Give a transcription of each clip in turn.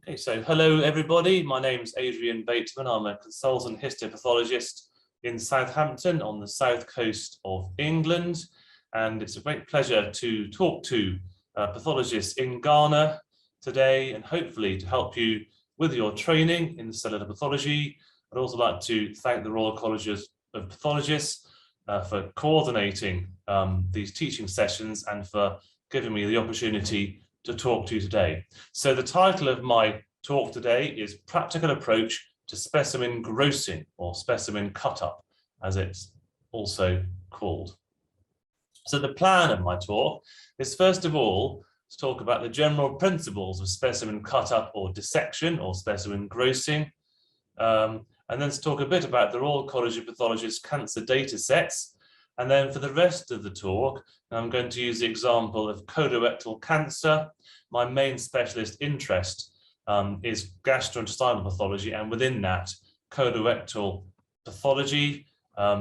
Okay, so hello everybody. My name's Adrian Bateman. I'm a consultant histopathologist in Southampton on the south coast of England, and it's a great pleasure to talk to pathologists in Ghana today, and hopefully to help you with your training in cellular pathology. I'd also like to thank the Royal College of Pathologists for coordinating these teaching sessions and for giving me the opportunity to talk to you today. So the title of my talk today is Practical Approach to Specimen Grossing, or Specimen Cut-up, as it's also called. So the plan of my talk is first of all to talk about the general principles of specimen cut-up or dissection or specimen grossing, and then to talk a bit about the Royal College of Pathologists cancer data sets. And then for the rest of the talk, I'm going to use the example of colorectal cancer. My main specialist interest is gastrointestinal pathology, and within that, colorectal pathology.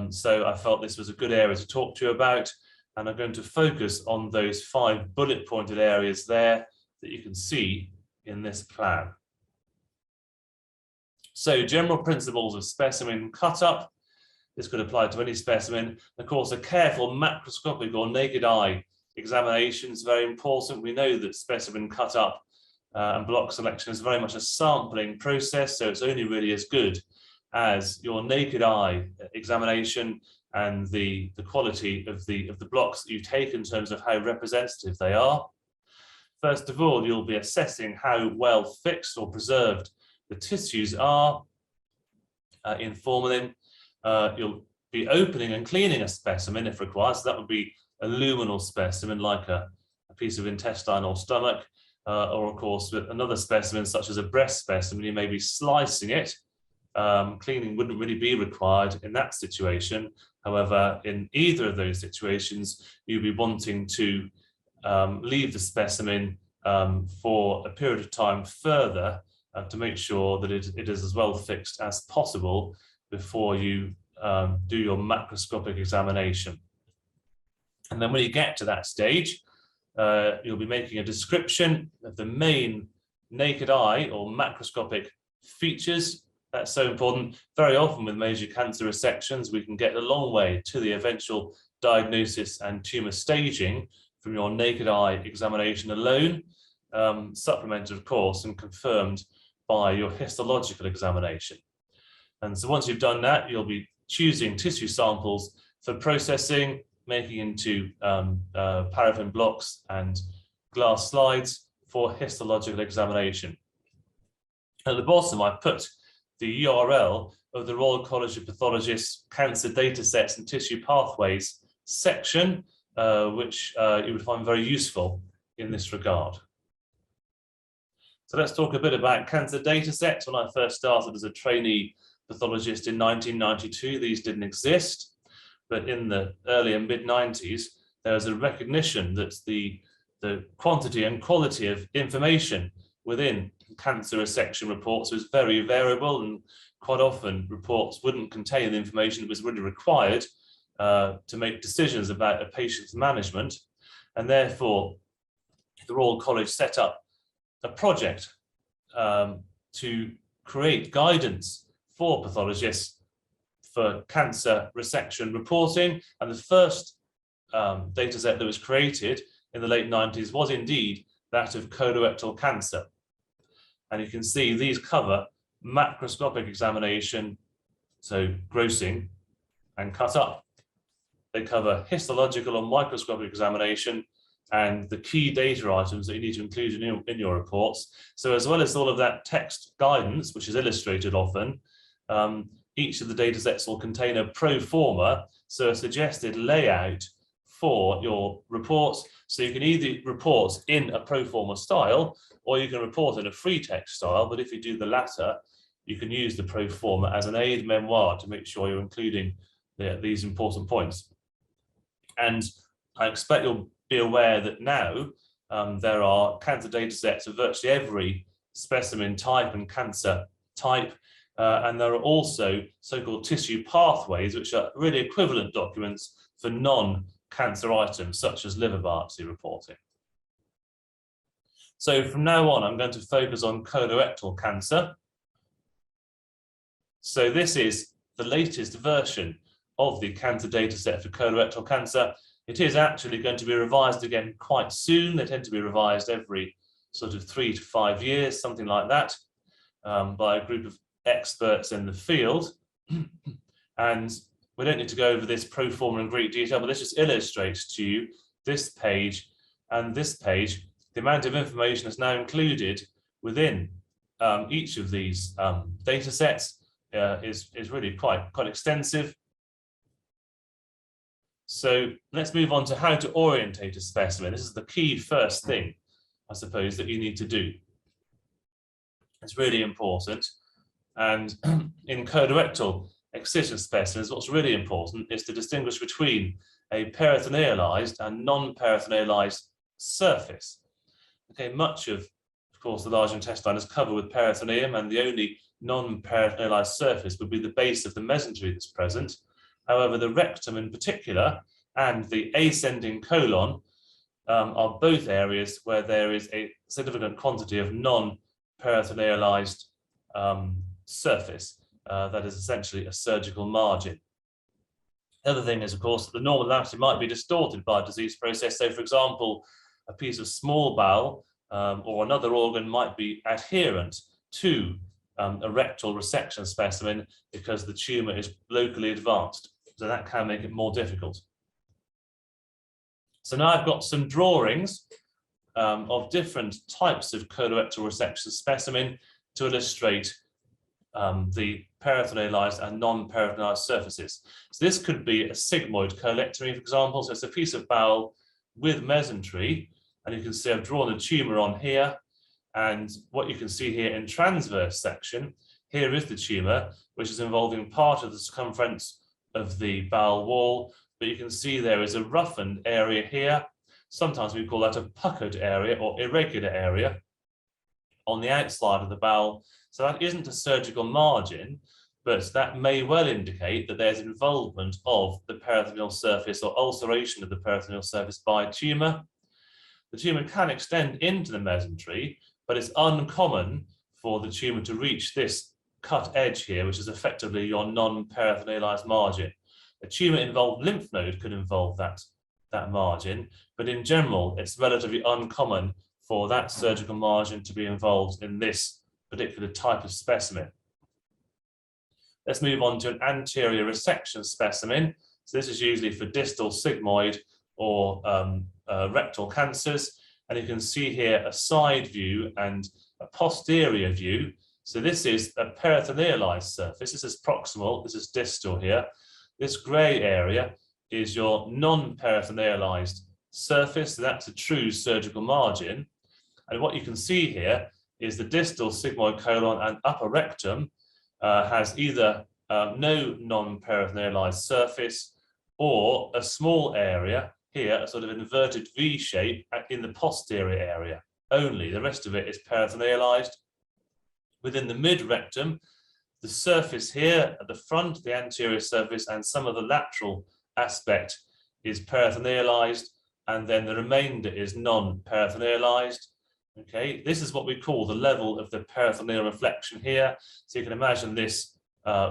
So I felt this was a good area to talk to you about, and I'm going to focus on those 5 bullet pointed areas there that you can see in this plan. So general principles of specimen cut-up. This could apply to any specimen. Of course, a careful macroscopic or naked eye examination is very important. We know that specimen cut-up and block selection is very much a sampling process, so it's only really as good as your naked eye examination and the quality of the blocks that you take in terms of how representative they are. First of all, you'll be assessing how well fixed or preserved the tissues are in formalin. You'll be opening and cleaning a specimen if required. So that would be a luminal specimen, like a piece of intestine or stomach, or of course with another specimen such as a breast specimen, you may be slicing it. Cleaning wouldn't really be required in that situation. However, in either of those situations, you'll be wanting to leave the specimen for a period of time further to make sure that it is as well fixed as possible before you do your macroscopic examination. And then when you get to that stage, you'll be making a description of the main naked eye or macroscopic features. That's so important. Very often with major cancer resections, we can get a long way to the eventual diagnosis and tumor staging from your naked eye examination alone, supplemented of course and confirmed by your histological examination. And so once you've done that, you'll be choosing tissue samples for processing, making into paraffin blocks and glass slides for histological examination. At the bottom, I put the URL of the Royal College of Pathologists Cancer Datasets and Tissue Pathways section, which you would find very useful in this regard. So let's talk a bit about cancer datasets. When I first started as a trainee pathologist in 1992, these didn't exist, but in the early and mid-90s, there was a recognition that the quantity and quality of information within cancer resection reports was very variable, and quite often reports wouldn't contain the information that was really required to make decisions about a patient's management. And therefore, the Royal College set up a project to create guidance for pathologists for cancer resection reporting. And the first data set that was created in the late 90s was indeed that of colorectal cancer. And you can see these cover macroscopic examination, so grossing and cut up. They cover histological and microscopic examination and the key data items that you need to include in your reports. So as well as all of that text guidance, which is illustrated often, each of the data sets will contain a pro forma, so a suggested layout for your reports. So you can either report in a pro forma style, or you can report in a free text style. But if you do the latter, you can use the pro forma as an aid memoir to make sure you're including these important points. And I expect you'll be aware that now there are cancer data sets of virtually every specimen type and cancer type. And there are also so-called tissue pathways, which are really equivalent documents for non-cancer items, such as liver biopsy reporting. So from now on, I'm going to focus on colorectal cancer. So this is the latest version of the cancer dataset for colorectal cancer. It is actually going to be revised again quite soon. They tend to be revised every sort of 3 to 5 years, something like that, by a group of experts in the field. And we don't need to go over this pro forma in great detail, but this just illustrates to you this page and this page, the amount of information that's now included within each of these data sets is really quite extensive. So let's move on to how to orientate a specimen. This is the key first thing, I suppose, that you need to do. It's really important. And in colorectal excision specimens, what's really important is to distinguish between a peritonealized and non-peritonealized surface. Okay, much of course, the large intestine is covered with peritoneum, and the only non-peritonealized surface would be the base of the mesentery that's present. However, the rectum in particular and the ascending colon are both areas where there is a significant quantity of non-peritonealized surface that is essentially a surgical margin. The other thing is, of course, that the normal anatomy might be distorted by a disease process. So, for example, a piece of small bowel or another organ might be adherent to a rectal resection specimen because the tumor is locally advanced. So that can make it more difficult. So now I've got some drawings of different types of colorectal resection specimen to illustrate the peritonealized and non-peritonealized surfaces. So this could be a sigmoid colectomy, for example. So it's a piece of bowel with mesentery, and you can see I've drawn a tumor on here. And what you can see here in transverse section, here is the tumor, which is involving part of the circumference of the bowel wall, but you can see there is a roughened area here. Sometimes we call that a puckered area or irregular area on the outside of the bowel. So that isn't a surgical margin, but that may well indicate that there's involvement of the peritoneal surface or ulceration of the peritoneal surface by a tumor. The tumor can extend into the mesentery, but it's uncommon for the tumor to reach this cut edge here, which is effectively your non-peritonealized margin. A tumor-involved lymph node could involve that margin, but in general, it's relatively uncommon for that surgical margin to be involved in this particular type of specimen. Let's move on to an anterior resection specimen. So this is usually for distal sigmoid or rectal cancers. And you can see here a side view and a posterior view. So this is a peritonealized surface. This is proximal, this is distal here. This gray area is your non-peritonealized surface. So that's a true surgical margin. And what you can see here is the distal sigmoid colon and upper rectum has either no non-peritonealized surface or a small area here, a sort of inverted V shape in the posterior area only. The rest of it is peritonealized. Within the mid-rectum, the surface here at the front, the anterior surface, and some of the lateral aspect is peritonealized, and then the remainder is non-peritonealized. Okay, this is what we call the level of the peritoneal reflection here. So you can imagine this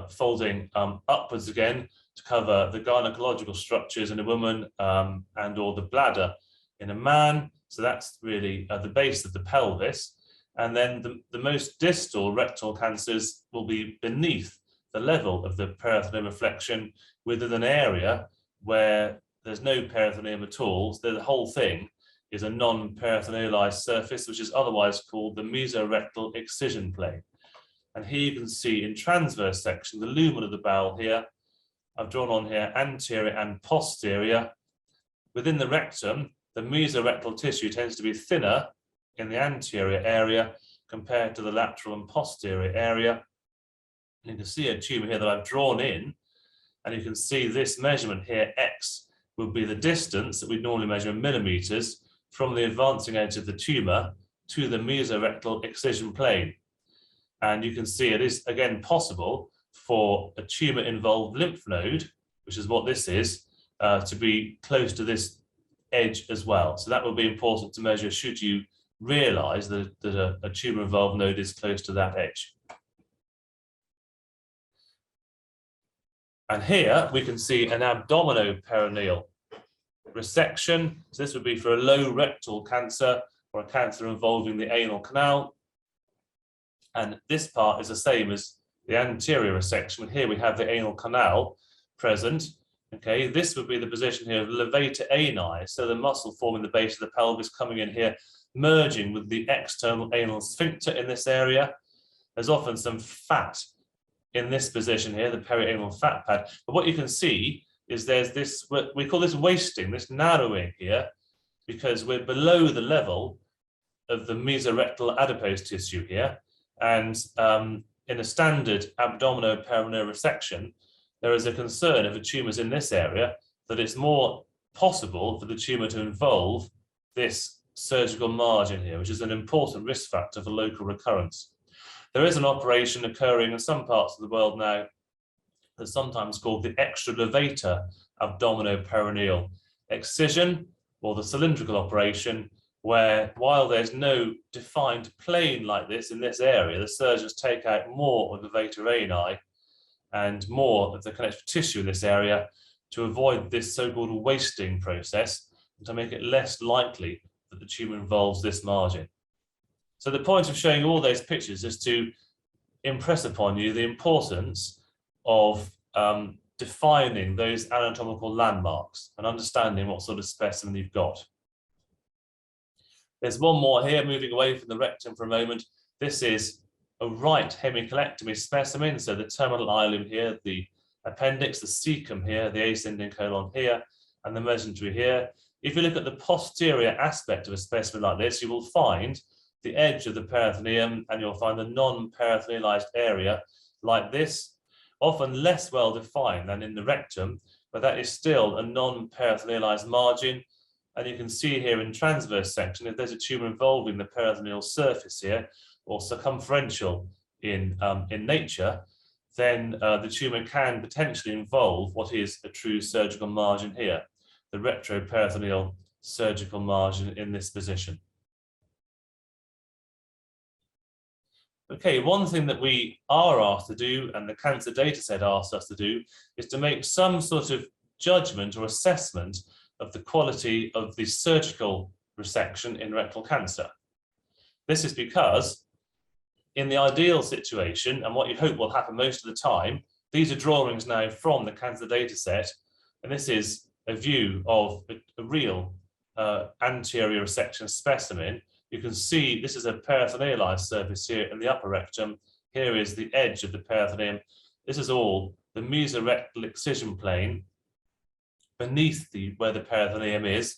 folding upwards again to cover the gynecological structures in a woman and or the bladder in a man. So that's really the base of the pelvis. And then the most distal rectal cancers will be beneath the level of the peritoneal reflection within an area where there's no peritoneum at all. So the whole thing is a non-peritonealized surface, which is otherwise called the mesorectal excision plane. And here you can see in transverse section, the lumen of the bowel here. I've drawn on here anterior and posterior. Within the rectum, the mesorectal tissue tends to be thinner in the anterior area compared to the lateral and posterior area. And you can see a tumor here that I've drawn in, and you can see this measurement here, X, would be the distance that we normally measure in millimeters from the advancing edge of the tumor to the mesorectal excision plane. And you can see it is, again, possible for a tumor-involved lymph node, which is what this is, to be close to this edge as well. So that will be important to measure should you realize that a tumor-involved node is close to that edge. And here we can see an abdominoperineal resection. So this would be for a low rectal cancer or a cancer involving the anal canal. And this part is the same as the anterior resection. Here we have the anal canal present. Okay, this would be the position here of levator ani. So the muscle forming the base of the pelvis coming in here, merging with the external anal sphincter in this area. There's often some fat in this position here, the perianal fat pad. But what you can see is there's this, we call this wasting, this narrowing here, because we're below the level of the mesorectal adipose tissue here. And in a standard abdominoperineal resection, there is a concern if a tumor is in this area that it's more possible for the tumor to involve this surgical margin here, which is an important risk factor for local recurrence. There is an operation occurring in some parts of the world now that's sometimes called the extralevator abdominoperineal excision, or the cylindrical operation, where while there's no defined plane like this in this area, the surgeons take out more of the levator ani and more of the connective tissue in this area to avoid this so-called wasting process and to make it less likely that the tumor involves this margin. So the point of showing all those pictures is to impress upon you the importance of defining those anatomical landmarks and understanding what sort of specimen you've got. There's one more here, moving away from the rectum for a moment. This is a right hemicolectomy specimen, so the terminal ileum here, the appendix, the cecum here, the ascending colon here, and the mesentery here. If you look at the posterior aspect of a specimen like this, you will find the edge of the peritoneum, and you'll find the non-peritonealized area like this, often less well defined than in the rectum, but that is still a non-peritonealized margin. And you can see here in transverse section, if there's a tumor involving the peritoneal surface here, or circumferential in nature, then the tumor can potentially involve what is a true surgical margin here, the retroperitoneal surgical margin in this position. Okay, one thing that we are asked to do, and the cancer dataset asks us to do, is to make some sort of judgment or assessment of the quality of the surgical resection in rectal cancer. This is because in the ideal situation, and what you hope will happen most of the time, these are drawings now from the cancer dataset, and this is a view of a real anterior resection specimen. You can see this is a peritonealized surface here in the upper rectum. Here is the edge of the peritoneum. This is all the mesorectal excision plane beneath where the peritoneum is.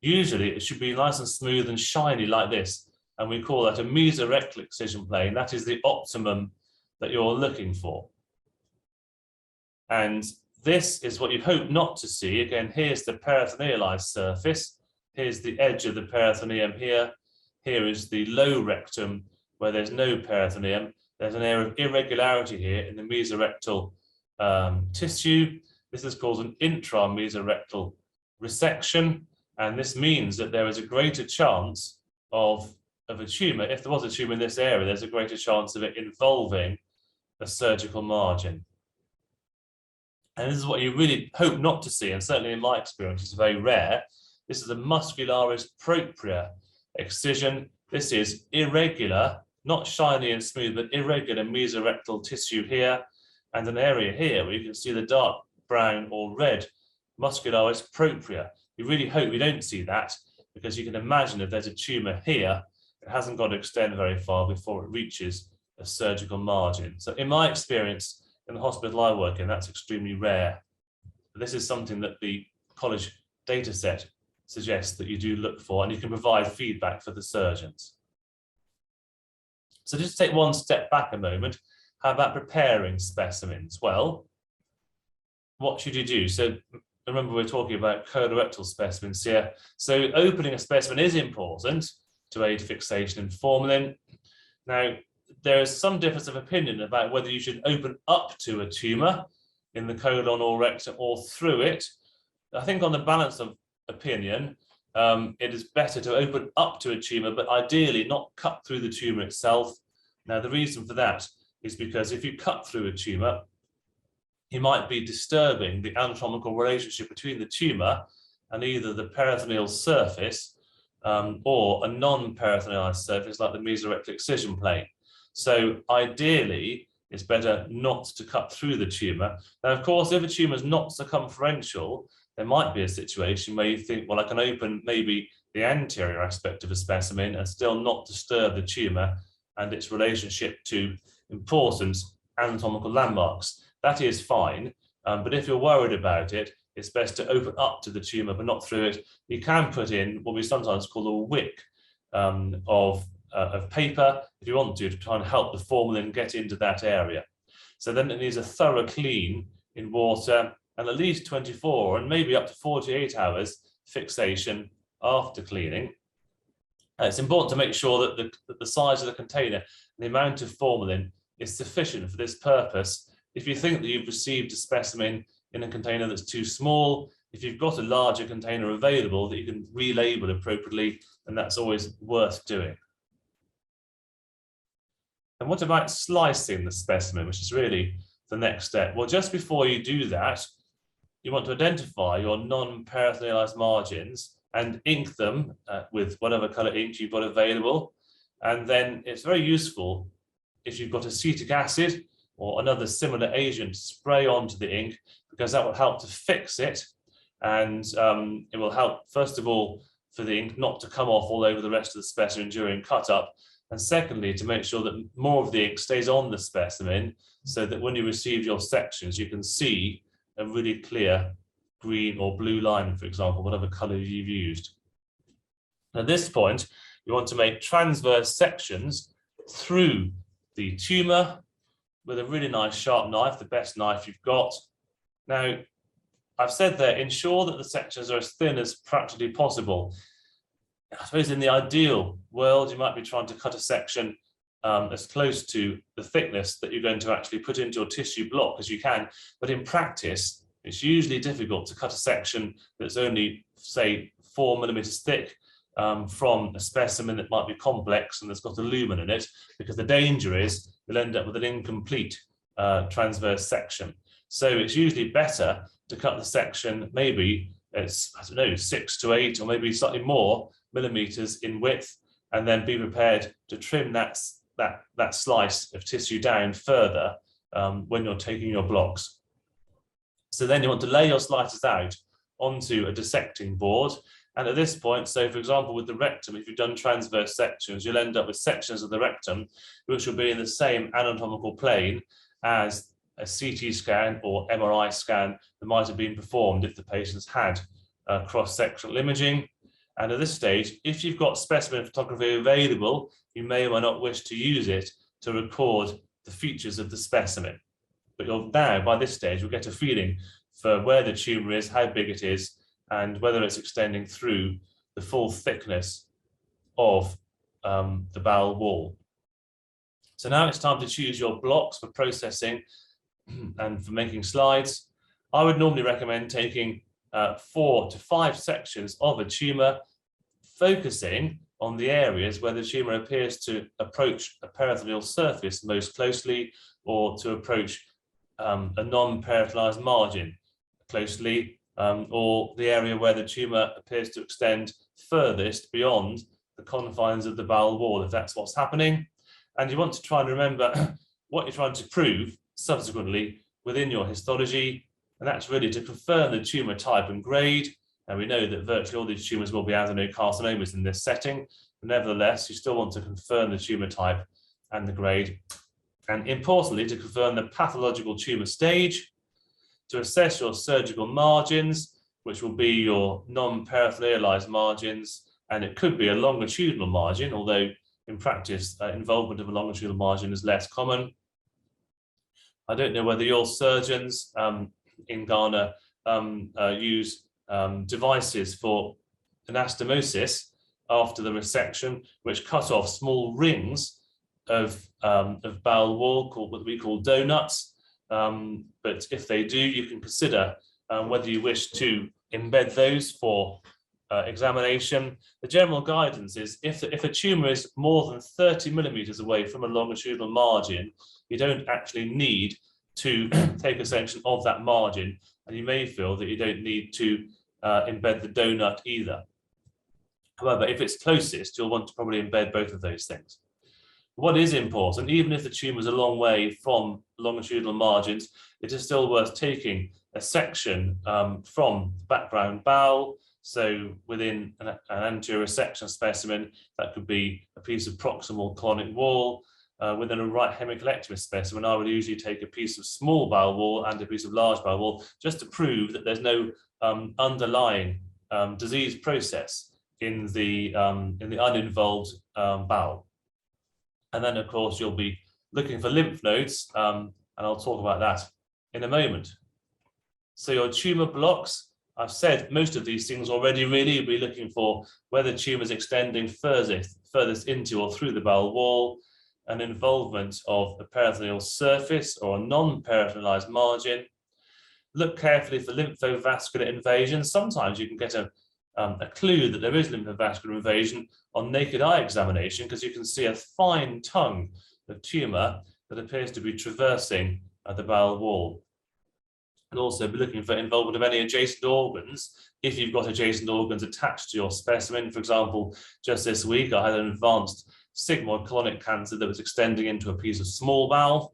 Usually it should be nice and smooth and shiny like this, and we call that a mesorectal excision plane. That is the optimum that you're looking for. And this is what you hope not to see. Again, here's the peritonealized surface. Here's the edge of the peritoneum here. Here is the low rectum where there's no peritoneum. There's an area of irregularity here in the mesorectal tissue. This is called an intramesorectal resection, and this means that there is a greater chance of a tumor. If there was a tumor in this area, there's a greater chance of it involving a surgical margin. And this is what you really hope not to see, and certainly in my experience, it's very rare. This is a muscularis propria excision. This is irregular, not shiny and smooth, but irregular mesorectal tissue here, and an area here where you can see the dark brown or red muscularis propria. You really hope you don't see that, because you can imagine if there's a tumor here, it hasn't got to extend very far before it reaches a surgical margin. So in my experience, in the hospital I work in, that's extremely rare. But this is something that the college data set suggests that you do look for, and you can provide feedback for the surgeons. So just take one step back a moment. How about preparing specimens? Well, what should you do? So remember, we're talking about colorectal specimens here. So opening a specimen is important to aid fixation in formalin. Now, there is some difference of opinion about whether you should open up to a tumor in the colon or rectum or through it. I think on the balance of opinion, it is better to open up to a tumour, but ideally not cut through the tumour itself. Now, the reason for that is because if you cut through a tumour, you might be disturbing the anatomical relationship between the tumour and either the peritoneal surface or a non-peritonealized surface like the mesorectal excision plane. So ideally, it's better not to cut through the tumour. Now, of course, if a tumour is not circumferential, there might be a situation where you think, well, I can open maybe the anterior aspect of a specimen and still not disturb the tumour and its relationship to important anatomical landmarks. That is fine, but if you're worried about it, it's best to open up to the tumour but not through it. You can put in what we sometimes call a wick of paper if you want to try and help the formalin get into that area. So then it needs a thorough clean in water and at least 24 and maybe up to 48 hours fixation after cleaning. It's important to make sure that the size of the container and the amount of formalin is sufficient for this purpose. If you think that you've received a specimen in a container that's too small, if you've got a larger container available that you can relabel appropriately, then that's always worth doing. And what about slicing the specimen, which is really the next step? Well, just before you do that, you want to identify your non-peritonealized margins and ink them with whatever color ink you've got available. And then it's very useful if you've got acetic acid or another similar agent to spray onto the ink, because that will help to fix it. And it will help, first of all, for the ink not to come off all over the rest of the specimen during cut-up. And secondly, to make sure that more of the ink stays on the specimen so that when you receive your sections, you can see a really clear green or blue line, for example, whatever color you've used. At this point, you want to make transverse sections through the tumor with a really nice sharp knife, the best knife you've got. Now, I've said there, ensure that the sections are as thin as practically possible. I suppose in the ideal world, you might be trying to cut a section as close to the thickness that you're going to actually put into your tissue block as you can. But in practice, it's usually difficult to cut a section that's only, say, 4 millimeters thick from a specimen that might be complex and that's got a lumen in it, because the danger is you'll end up with an incomplete transverse section. So it's usually better to cut the section, maybe it's, I don't know, 6 to 8 or maybe slightly more millimeters in width, and then be prepared to trim that slice of tissue down further when you're taking your blocks. So then you want to lay your slices out onto a dissecting board. And at this point, so for example, with the rectum, if you've done transverse sections, you'll end up with sections of the rectum which will be in the same anatomical plane as a CT scan or MRI scan that might have been performed if the patient's had cross-sectional imaging. And at this stage, if you've got specimen photography available, you may or may not wish to use it to record the features of the specimen. But you'll now, by this stage, you'll get a feeling for where the tumor is, how big it is, and whether it's extending through the full thickness of the bowel wall. So now it's time to choose your blocks for processing and for making slides. I would normally recommend taking 4 to 5 sections of a tumor, focusing on the areas where the tumor appears to approach a peritoneal surface most closely, or to approach a non-peritonealized margin closely, or the area where the tumor appears to extend furthest beyond the confines of the bowel wall, if that's what's happening. And you want to try and remember what you're trying to prove subsequently within your histology, and that's really to confirm the tumor type and grade. And we know that virtually all these tumors will be adenocarcinomas in this setting. But nevertheless, you still want to confirm the tumor type and the grade. And importantly, to confirm the pathological tumor stage, to assess your surgical margins, which will be your non-peritonealized margins, and it could be a longitudinal margin, although in practice, involvement of a longitudinal margin is less common. I don't know whether your surgeons in Ghana use devices for anastomosis after the resection, which cut off small rings of bowel wall, called what we call donuts. But if they do, you can consider whether you wish to embed those for examination, the general guidance is if a tumour is more than 30 millimeters away from a longitudinal margin, you don't actually need to take a section of that margin, and you may feel that you don't need to embed the donut either. However, if it's closest, you'll want to probably embed both of those things. What is important, even if the tumour is a long way from longitudinal margins, it is still worth taking a section from the background bowel. So within an anterior resection specimen, that could be a piece of proximal colonic wall. Within a right hemicolectomy specimen, I would usually take a piece of small bowel wall and a piece of large bowel wall, just to prove that there's no underlying disease process in the uninvolved bowel. And then, of course, you'll be looking for lymph nodes, and I'll talk about that in a moment. So your tumour blocks, I've said most of these things already. Really, you'll be looking for where the tumour is extending furthest into or through the bowel wall, an involvement of a peritoneal surface or a non-peritonealized margin. Look carefully for lymphovascular invasion. Sometimes you can get a clue that there is lymphovascular invasion on naked eye examination, because you can see a fine tongue of tumour that appears to be traversing the bowel wall. And also be looking for involvement of any adjacent organs, if you've got adjacent organs attached to your specimen. For example, just this week I had an advanced sigmoid colonic cancer that was extending into a piece of small bowel.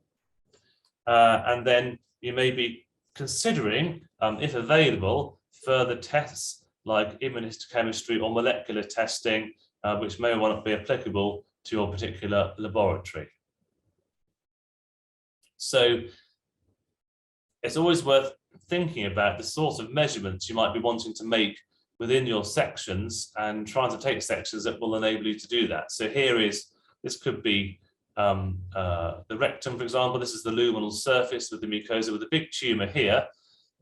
And then you may be considering, if available, further tests like immunohistochemistry or molecular testing, which may well not be applicable to your particular laboratory. So it's always worth thinking about the sort of measurements you might be wanting to make within your sections, and trying to take sections that will enable you to do that. So this could be the rectum, for example. This is the luminal surface with the mucosa, with a big tumour here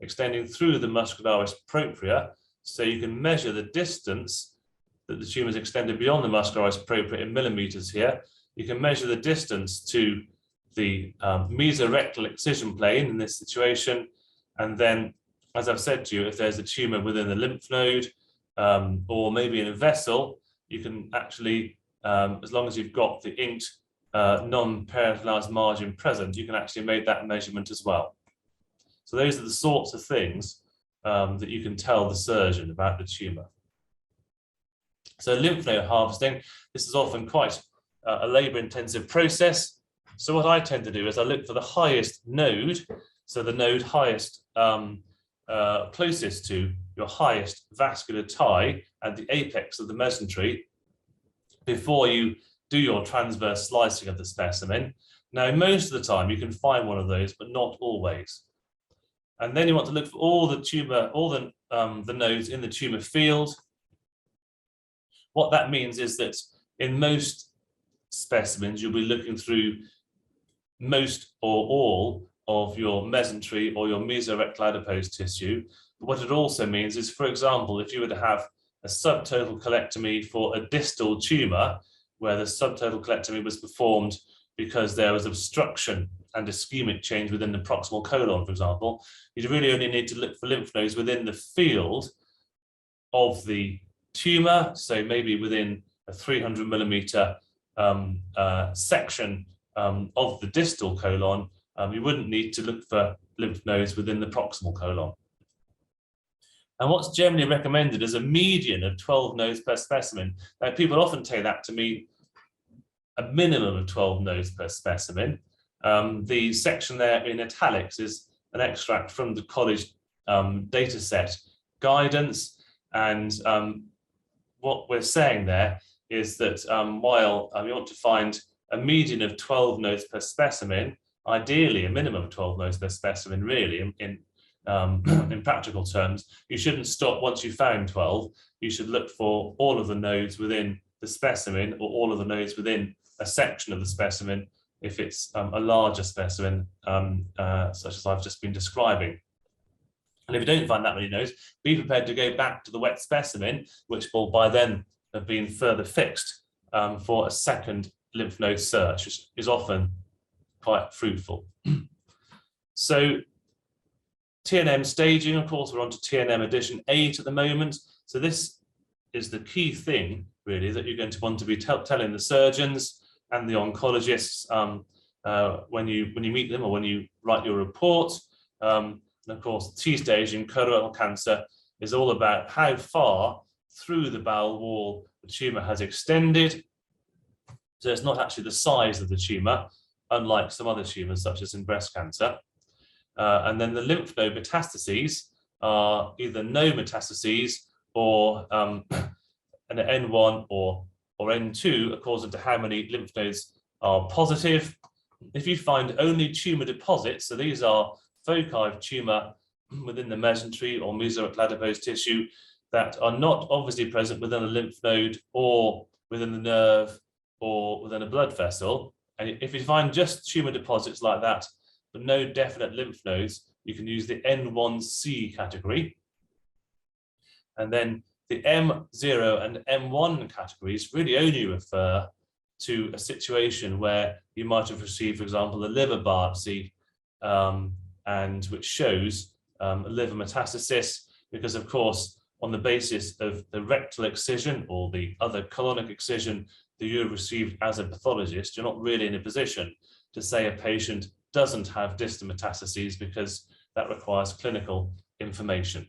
extending through the muscularis propria. So you can measure the distance that the tumour is extended beyond the muscularis propria in millimeters here. You can measure the distance to the mesorectal excision plane in this situation. And then, as I've said to you, if there's a tumour within the lymph node or maybe in a vessel, you can actually, as long as you've got the inked non-peritonealized margin present, you can actually make that measurement as well. So those are the sorts of things that you can tell the surgeon about the tumour. So lymph node harvesting, this is often quite a labour-intensive process. So what I tend to do is I look for the highest node, so the node highest closest to your highest vascular tie at the apex of the mesentery, before you do your transverse slicing of the specimen. Now, most of the time you can find one of those, but not always. And then you want to look for all the tumour, all the nodes in the tumour field. What that means is that in most specimens, you'll be looking through most or all of your mesentery or your mesorectal adipose tissue. But what it also means is, for example, if you were to have a subtotal colectomy for a distal tumour, where the subtotal colectomy was performed because there was obstruction and ischemic change within the proximal colon, for example, you'd really only need to look for lymph nodes within the field of the tumour, so maybe within a 300 millimeter section of the distal colon. You wouldn't need to look for lymph nodes within the proximal colon. And what's generally recommended is a median of 12 nodes per specimen. Now, people often take that to mean a minimum of 12 nodes per specimen. The section there in italics is an extract from the college dataset guidance. And what we're saying there is that while you want to find a median of 12 nodes per specimen, ideally a minimum of 12 nodes per specimen, really, in practical terms, you shouldn't stop once you've found 12. You should look for all of the nodes within the specimen, or all of the nodes within a section of the specimen, if it's a larger specimen, such as I've just been describing. And if you don't find that many nodes, be prepared to go back to the wet specimen, which will by then have been further fixed for a second lymph node search, which is often quite fruitful. So TNM staging, of course, we're on to TNM edition 8 at the moment. So this is the key thing, really, that you're going to want to be telling the surgeons and the oncologists when you meet them or when you write your report. And of course, the T stage in colorectal cancer is all about how far through the bowel wall the tumour has extended. So it's not actually the size of the tumour, unlike some other tumours, such as in breast cancer. And then the lymph node metastases are either no metastases or an N1 or N2, according to how many lymph nodes are positive. If you find only tumour deposits, so these are foci of tumour within the mesentery or mesoric adipose tissue that are not obviously present within a lymph node or within the nerve or within a blood vessel, and if you find just tumour deposits like that, but no definite lymph nodes, you can use the N1C category. And then the M0 and M1 categories really only refer to a situation where you might have received, for example, a liver biopsy, and which shows a liver metastasis, because of course, on the basis of the rectal excision or the other colonic excision that you have received as a pathologist, you're not really in a position to say a patient doesn't have distant metastases, because that requires clinical information.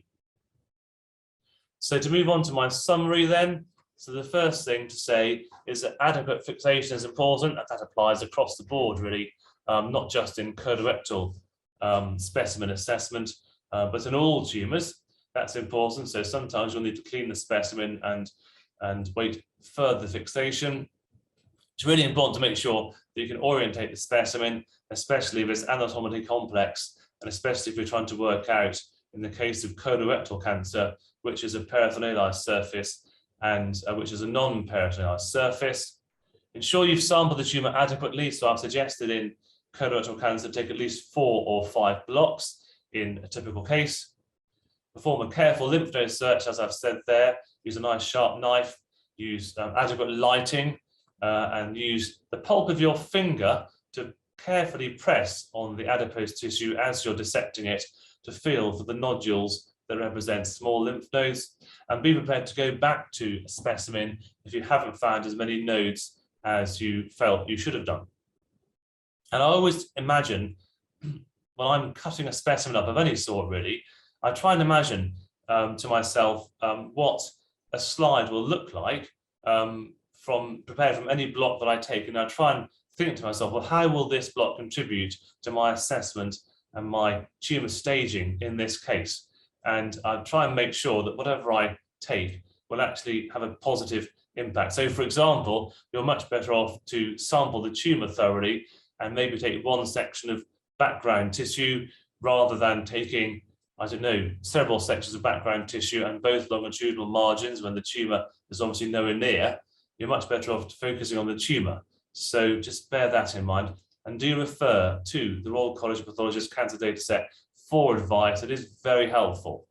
So to move on to my summary then, so the first thing to say is that adequate fixation is important, and that applies across the board really, not just in colorectal specimen assessment, but in all tumours. That's important. So sometimes you'll need to clean the specimen and wait further fixation. It's really important to make sure that you can orientate the specimen, especially if it's anatomically complex, and especially if you're trying to work out, in the case of colorectal cancer, which is a peritonealized surface and which is a non-peritonealized surface. Ensure you've sampled the tumour adequately. So I've suggested in colorectal cancer, take at least 4 or 5 blocks in a typical case. Perform a careful lymph node search, as I've said there. Use a nice sharp knife, use adequate lighting, and use the pulp of your finger to carefully press on the adipose tissue as you're dissecting it to feel for the nodules that represent small lymph nodes, and be prepared to go back to a specimen if you haven't found as many nodes as you felt you should have done. And I always imagine when I'm cutting a specimen up of any sort, really, I try and imagine to myself what a slide will look like prepared from any block that I take, and I try and think to myself, well, how will this block contribute to my assessment and my tumour staging in this case? And I try and make sure that whatever I take will actually have a positive impact. So, for example, you're much better off to sample the tumour thoroughly and maybe take one section of background tissue rather than taking, I don't know, several sections of background tissue and both longitudinal margins when the tumour is obviously nowhere near. You're much better off focusing on the tumour. So just bear that in mind, and do refer to the Royal College of Pathologists Cancer Dataset for advice. It is very helpful.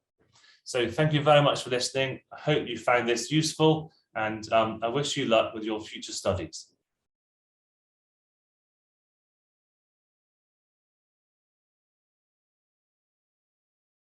So thank you very much for listening. I hope you found this useful, and I wish you luck with your future studies.